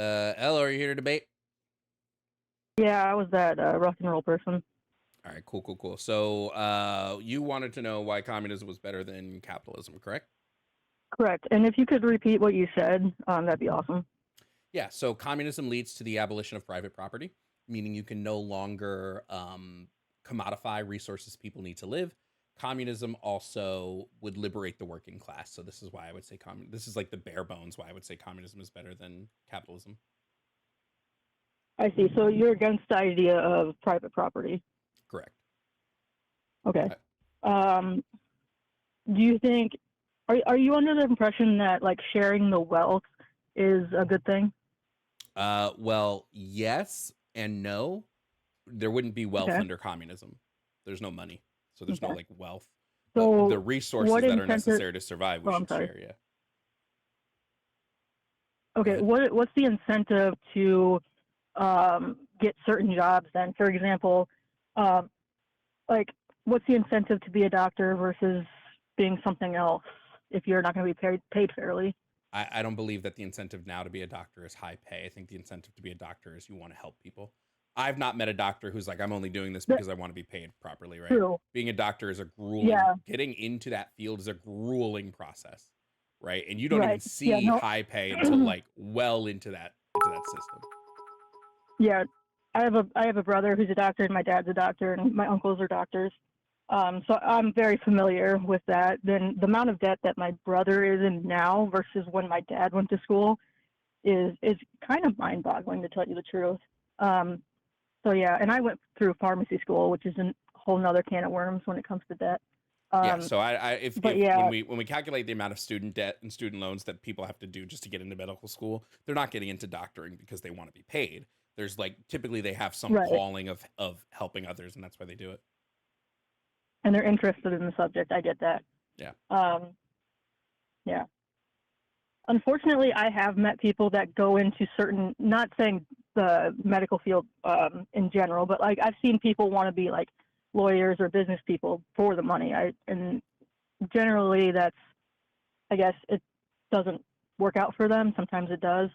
Ella, are you here to debate? Yeah, I was that rock and roll person. All right, cool, cool, cool. So, you wanted to know why communism was better than capitalism, correct? Correct. And if you could repeat what you said, that'd be awesome. Yeah. So, communism leads to the abolition of private property, meaning you can no longer commodify resources people need to live. Communism also would liberate the working class. So, this is why I would say This is like the bare bones why I would say communism is better than capitalism. I see. So you're against the idea of private property. Correct. Okay. Uh, Um, do you think are you under the impression that like sharing the wealth is a good thing? well, yes and no. There wouldn't be wealth Okay. under communism. There's no money, so there's no Okay. like wealth. But the So resources what that are incentive? necessary to survive, we Oh, I'm should sorry. share. Yeah. Go Okay. ahead. What's the incentive to get certain jobs then? For example, um, like what's the incentive to be a doctor versus being something else if you're not going to be paid fairly? I don't believe that the incentive now to be a doctor is high pay. I think the incentive to be a doctor is you want to help people. I've not met a doctor who's like, I'm only doing this That's because I want to be paid properly, right? true. Being a doctor is a grueling, Yeah. getting into that field is a grueling process, right? And you don't even Right. Yeah. see No. high pay until like well into that system. Yeah. I have a brother who's a doctor, and my dad's a doctor, and my uncles are doctors. So I'm very familiar with that. Then the amount of debt that my brother is in now versus when my dad went to school is kind of mind-boggling, to tell you the truth. Um, so yeah, and I went through pharmacy school, which is a whole nother can of worms when it comes to debt. Yeah, Um, so I but if when yeah, we calculate the amount of student debt and student loans that people have to do just to get into medical school, they're not getting into doctoring because they want to be paid. There's like typically they have some right, calling of helping others, and that's why they do it. and they're interested in the subject. I get that. Yeah. Um, yeah. Unfortunately, I have met people that go into certain, not saying the medical field in general, but like I've seen people want to be like lawyers or business people for the money. And generally that's, I guess it doesn't work out for them. Sometimes it does.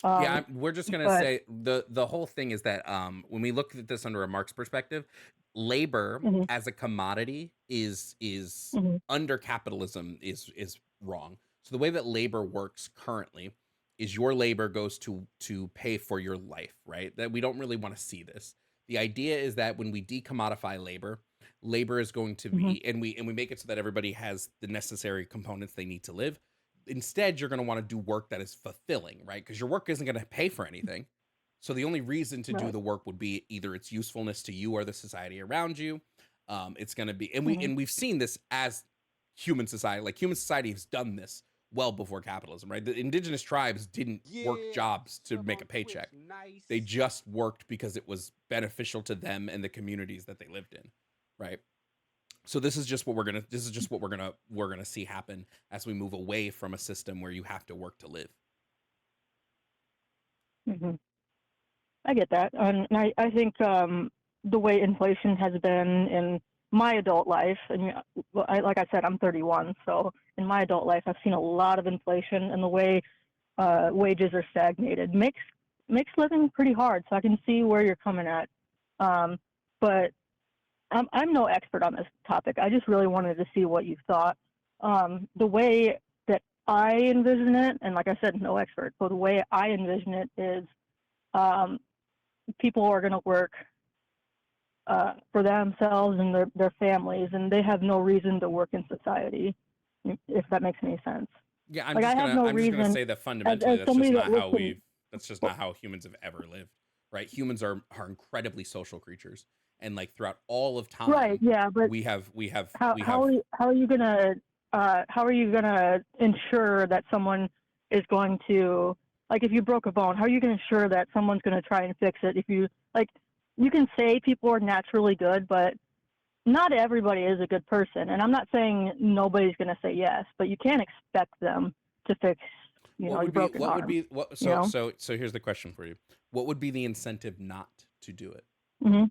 Yeah, Um, we're just gonna but say the whole thing is that when we look at this under a Marx perspective, labor mhm, as a commodity is mhm, under capitalism is wrong. So the way that labor works currently is your labor goes to pay for your life, right? That we don't really want to see this. The idea is that when we decommodify labor, labor is going to mhm, be and we make it so that everybody has the necessary components they need to live. Instead, you're going to want to do work that is fulfilling, right? Because your work isn't going to pay for anything. So the only reason to do right. the work would be either its usefulness to you or the society around you. It's going to be, and we Mhm, and we've seen this as human society. Like human society has done this well before capitalism, right? The indigenous tribes didn't work Yeah, jobs to sub make a on Twitch, paycheck. They nice. just worked because it was beneficial to them and the communities that they lived in, right? So this is just what we're gonna see happen as we move away from a system where you have to work to live. mhm. I get that. And I think the way inflation has been in my adult life, and well, like I said, I'm 31, so in my adult life, I've seen a lot of inflation, and the way wages are stagnated makes living pretty hard. So I can see where you're coming at. Um, but I'm no expert on this topic. I just really wanted to see what you thought. The way that I envision it, and like I said, no expert, but the way I envision it is um, people are going to work for themselves and their families, and they have no reason to work in society, if that makes any sense. Yeah, Like I have no I'm just gonna reason, say that as, fundamentally as somebody that lives in, that's just not how humans have ever lived, right? Humans are incredibly social creatures, and like throughout all of right, time, yeah, but we have how are you gonna ensure that someone is going to, like, if you broke a bone, how are you gonna ensure that someone's gonna try and fix it? If you like, you can say people are naturally good, but not everybody is a good person. And I'm not saying nobody's gonna say yes, but you can't expect them to fix, your broken what would arm. be what You know. so here's the question for you. What would be the incentive not to do it? hmm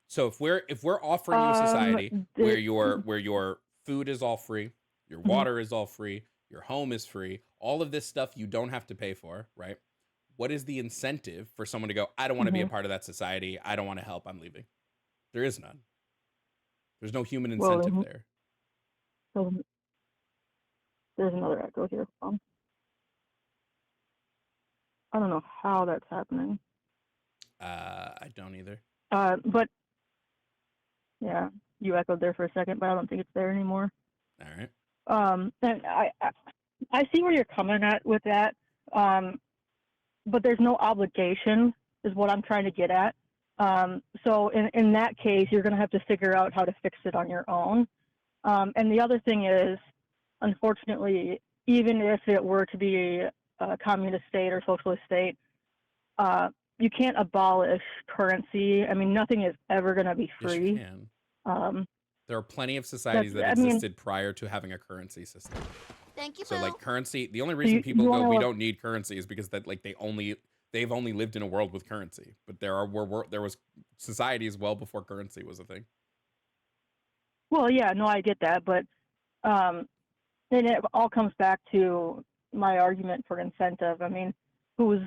So if we're offering you a Um. society The, where your food is all free, your mhm, water is all free, your home is free, All of this stuff you don't have to pay for, right? What is the incentive for someone to go, I don't want to be a Hmm. part of that society. I don't want to help. I'm leaving. There is none. There's no human Well, incentive there. so there's another echo here. I don't know how that's happening. I don't either. But yeah, you echoed there for a second, but I don't think it's there anymore. All right. And I see where you're coming at with that. But there's no obligation, is what I'm trying to get at. So in that case, you're going to have to figure out how to fix it on your own. And the other thing is, unfortunately, even if it were to be a communist state or socialist state, you can't abolish currency. I mean, nothing is ever going to be Yes, you free. can. Um, There are plenty of societies that I mean, existed prior to having a currency system. Thank you, So Boo. like currency, the only so reason people you go, want we to, don't need currency is because that like they've only lived in a world with currency. But there was societies well before currency was a thing. well, yeah, no, I get that, but then it all comes back to my argument for incentive. I mean, who's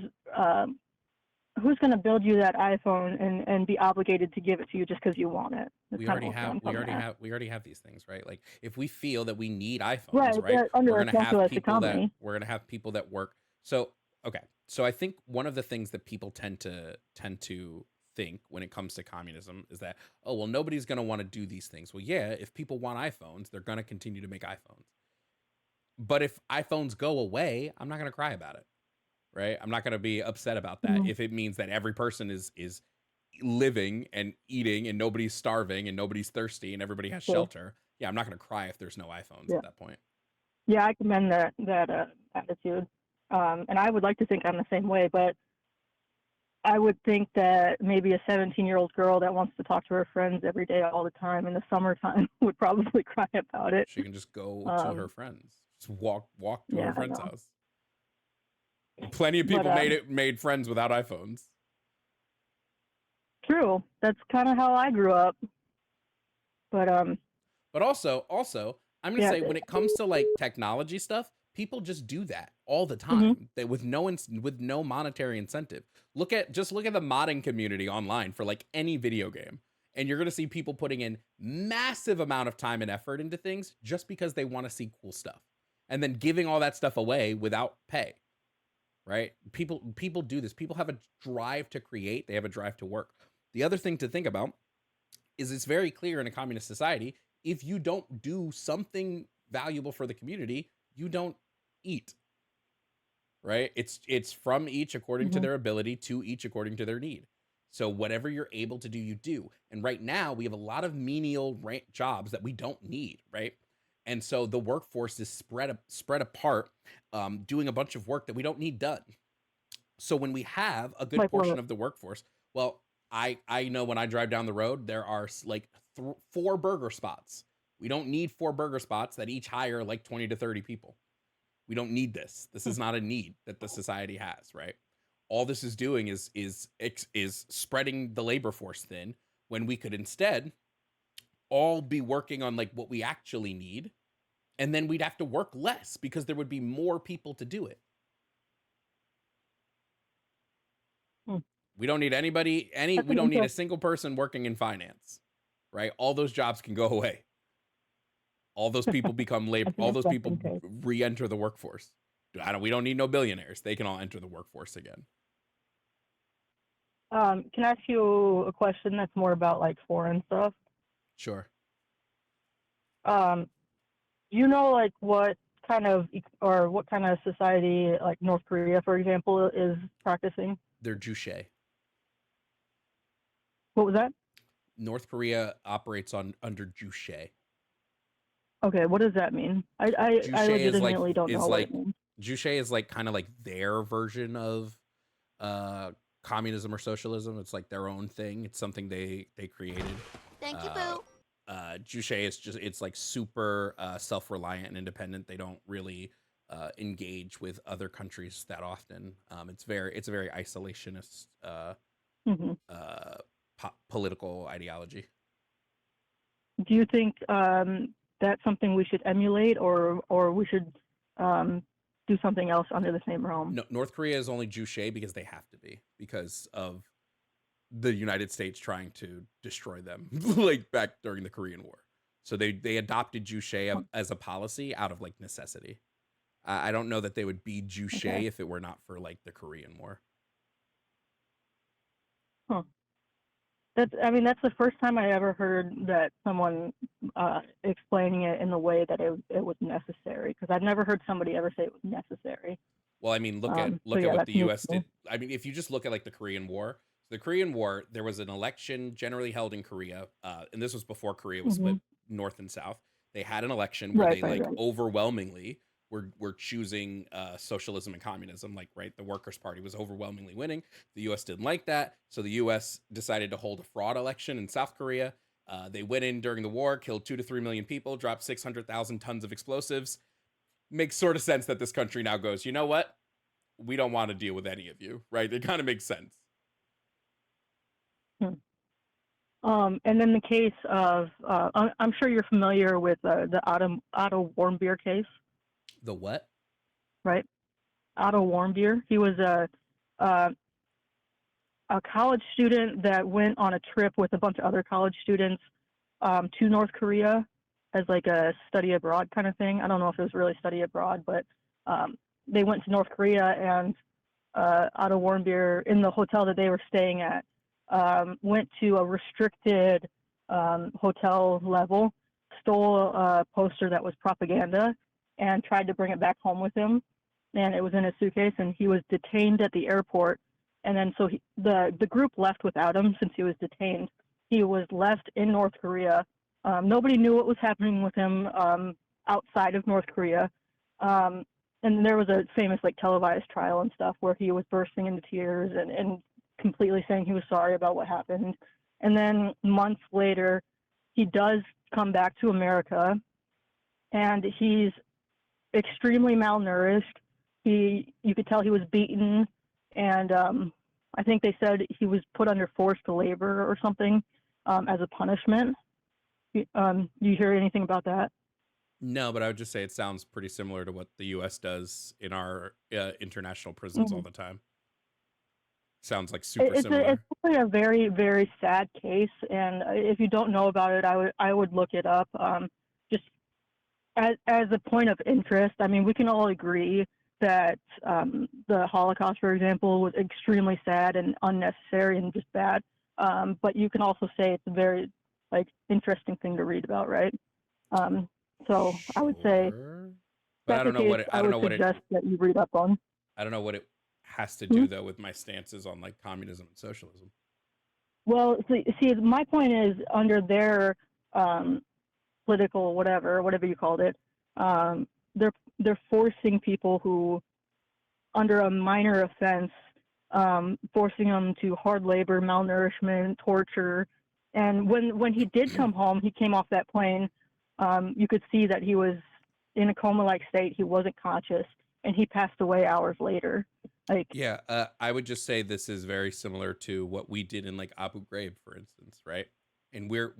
going to build you that iPhone and be obligated to give it to you just because you want it? That's We kind already of what have I'm coming at. we already have these things, right? Like if we feel that we need iPhones, Right, right? under We're a gonna have socialist people that economy. work. So okay. So I think one of the things that people tend to think when it comes to communism is that, oh well, nobody's gonna want to do these things. Well, yeah, if people want iPhones, they're gonna continue to make iPhones. But if iPhones go away, I'm not gonna cry about it, right? I'm not gonna be upset about that Mhm. if it means that every person is living and eating and nobody's starving and nobody's thirsty and everybody has So, shelter. Yeah, I'm not going to cry if there's no iPhones yeah, at that point. yeah, I commend that attitude, and I would like to think I'm the same way, but I would think that maybe a 17-year-old girl that wants to talk to her friends every day all the time in the summertime would probably cry about it. She can just go to her Um, friends, just walk to her yeah, I friend's know, house. Plenty of but people made friends without iPhones. true. That's kind of how I grew up. But But also, I'm gonna yeah. say when it comes to like technology stuff, people just do that all the Mhm. time. They with no monetary incentive. Look at the modding community online for like any video game, and you're gonna see people putting in massive amount of time and effort into things just because they want to see cool stuff, and then giving all that stuff away without pay. Right? People do this. People have a drive to create. They have a drive to work. The other thing to think about is it's very clear in a communist society, if you don't do something valuable for the community, you don't eat. Right? It's from each according to Mhm. their ability, to each according to their need. So whatever you're able to do, you do. And right now we have a lot of menial jobs that we don't need, right? And so the workforce is spread apart, doing a bunch of work that we don't need done. So when we have a good Like portion what? of the workforce, well, I know when I drive down the road, there are like 4 burger spots. We don't need 4 burger spots that each hire like 20 to 30 people. We don't need this. This is not a need that the society has, right? All this is doing is spreading the labor force thin when we could instead all be working on like what we actually need, and then we'd have to work less because there would be more people to do it. Hmm. We don't need That's we an don't need a interesting. single person working in finance, right? All those jobs can go away. All those people become labor, That's an all those people interesting take. re-enter the workforce. We don't need no billionaires. They can all enter the workforce again. Can I ask you a question that's more about like foreign stuff? Sure. Um, you know, like what kind of society like North Korea, for example, is practicing? They're Juche. What was that? North Korea operates under Juche. Okay, what does that mean? I Juche legitimately don't know what it means. Juche is like kind of like their version of uh communism or socialism. It's like their own thing. It's something they created. Thank you, Uh Boo. Juche is just, it's like super self-reliant and independent. They don't really engage with other countries that often. It's a very isolationist Hmm. political ideology. Do you think that's something we should emulate, or we should do something else under the same realm. No, North Korea is only Juche because they have to be, because of the United States trying to destroy them, like back during the Korean War. So they adopted Juche as a policy out of like necessity. I don't know that they would be Juche Okay. if it were not for like the Korean War. Huh. That's the first time I ever heard that someone explaining it in the way that it was necessary, because I've never heard somebody ever say it was necessary. Well, I mean, So look at yeah, what that's the new. U.S. did. I mean, if you just look at like the Korean War, the Korean War, there was an election generally held in Korea, and this was before Korea was Mm-hmm. split north and south. They had an election where Right, they right, like right. overwhelmingly were choosing socialism and communism. Like, right, the Workers' Party was overwhelmingly winning. The U.S. didn't like that, so the U.S. decided to hold a fraud election in South Korea. They went in during the war, killed 2 to 3 million people, dropped 600,000 tons of explosives. Makes sort of sense that this country now goes, you know what? We don't want to deal with any of you, right? It kind of makes sense. Hmm. And then the case of, I'm sure you're familiar with the Otto Warmbier case, The what? right? Otto Warmbier. He was a college student that went on a trip with a bunch of other college students to North Korea as like a study abroad kind of thing. I don't know if it was really study abroad, but they went to North Korea, and Otto Warmbier, in the hotel that they were staying at, went to a restricted hotel level, stole a poster that was propaganda, and tried to bring it back home with him. And it was in his suitcase, and he was detained at the airport. And then so the group left without him since he was detained. He was left in North Korea. Nobody knew what was happening with him outside of North Korea. And there was a famous like televised trial and stuff where he was bursting into tears and completely saying he was sorry about what happened. And then months later, he does come back to America, and he's extremely malnourished. You could tell he was beaten, and I think they said he was put under forced labor or something as a punishment. You hear anything about that? No, but I would just say it sounds pretty similar to what the U.S. does in our international prisons all Mm-hmm. the time. Sounds like super similar. It's really a very, very sad case, and if you don't know about it, I would look it up. Just as a point of interest, I mean, we can all agree that the Holocaust, for example, was extremely sad and unnecessary and just bad. But you can also say it's a very like interesting thing to read about, right? So I would say Sure. But I that's a don't know case what it, I I don't would know what it suggest that you read up on. I don't know what it has to Hmm? do though with my stances on like communism and socialism. Well, see, my point is under their political whatever you called it, um, they're forcing people who under a minor offense, forcing them to hard labor, malnourishment, torture. And when he did come home, he came off that plane. You could see that he was in a coma-like state. He wasn't conscious, and he passed away hours later. Like, Yeah, I would just say this is very similar to what we did in like Abu Ghraib, for instance, right? And we're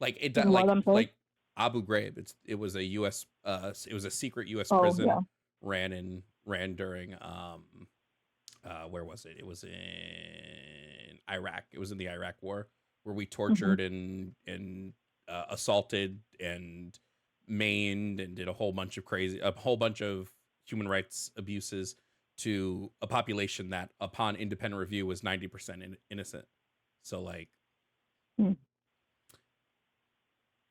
like what I'm saying? like Abu Ghraib. It was a U.S. It was a secret U.S. Oh prison yeah. ran during where was it? It was in Iraq. It was in the Iraq War where we Mm-hmm. tortured and assaulted and maimed and did a whole bunch of human rights abuses to a population that, upon independent review, was 90% innocent. So, like, Mm.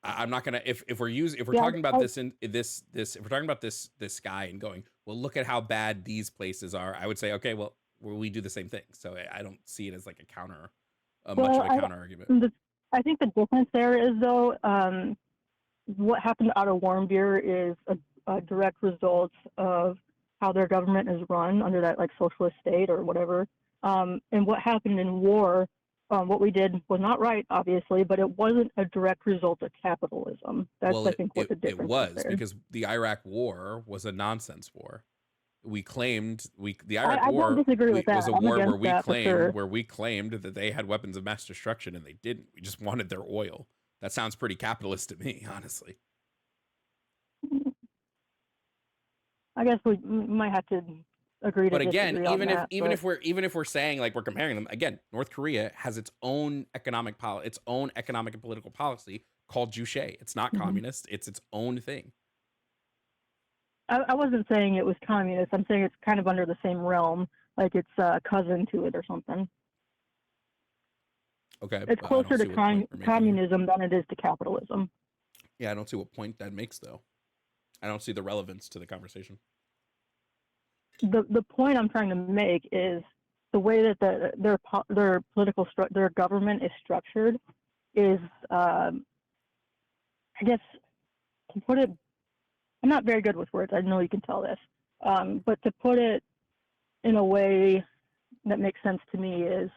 I'm not gonna if we're Yeah. talking about this in this if we're talking about this guy and going, well, look at how bad these places are. I would say, okay, well, we do the same thing. So I don't see it as like much Well, of a counter argument. I think the difference there is though, what happened out of Warmbier is a direct result of how their government is run under that like socialist state or whatever. And what happened in war, what we did was not right, obviously, but it wasn't a direct result of capitalism. That's Well, I think what the it difference is was there. because the Iraq War was a nonsense war. We claimed the Iraq I don't War disagree with was that. a I'm war against that for sure. where we claimed that they had weapons of mass destruction and they didn't. We just wanted their oil. That sounds pretty capitalist to me, honestly. I guess we might have to agree to But again, disagree on that. even if we're saying like we're comparing them again, North Korea has its own economic and political policy called Juche. It's not Mhm. communist. It's its own thing. I wasn't saying it was communist. I'm saying it's kind of under the same realm, like it's a cousin to it or something. Okay, It's I don't closer to see what point we're making here. communism than it is to capitalism. Yeah, I don't see what point that makes though. I don't see the relevance to the conversation. The point I'm trying to make is the way that their political their government is structured is, I guess, to put it, I'm not very good with words. I know you can tell this, but to put it in a way that makes sense to me is,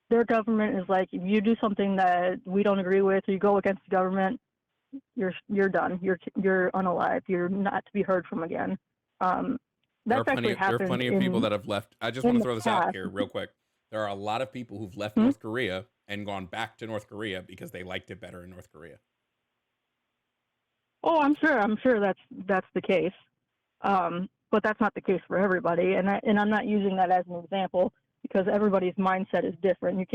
their government is like, if you do something that we don't agree with, or you go against the government, you're done. You're unalive. You're not to be heard from again. That's actually There are happened plenty of people that have left. I just want in to the throw this out past. here real quick. There are a lot of people who've left Hmm? North Korea and gone back to North Korea because they liked it better in North Korea. Oh, I'm sure. I'm sure that's the case. But that's not the case for everybody, and I'm not using that as an example because everybody's mindset is different.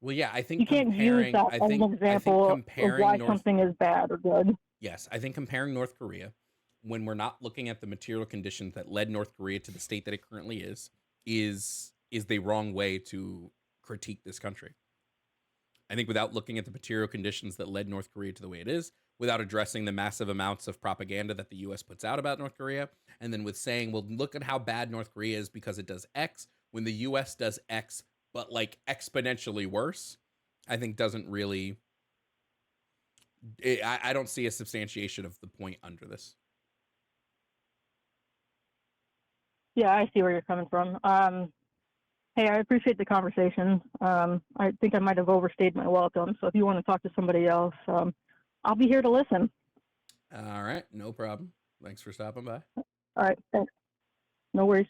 Well, yeah, You can't use that as an I think example of comparing why North something is bad or good. yes, I think comparing North Korea when we're not looking at the material conditions that led North Korea to the state that it currently is the wrong way to critique this country. I think without looking at the material conditions that led North Korea to the way it is, without addressing the massive amounts of propaganda that the US puts out about North Korea, and then with saying, well, look at how bad North Korea is because it does X, when the US does X, but like exponentially worse, I think doesn't really. I don't see a substantiation of the point under this. Yeah, I see where you're coming from. Hey, I appreciate the conversation. I think I might have overstayed my welcome. So if you want to talk to somebody else, I'll be here to listen. All right, no problem. Thanks for stopping by. All right, thanks. No worries.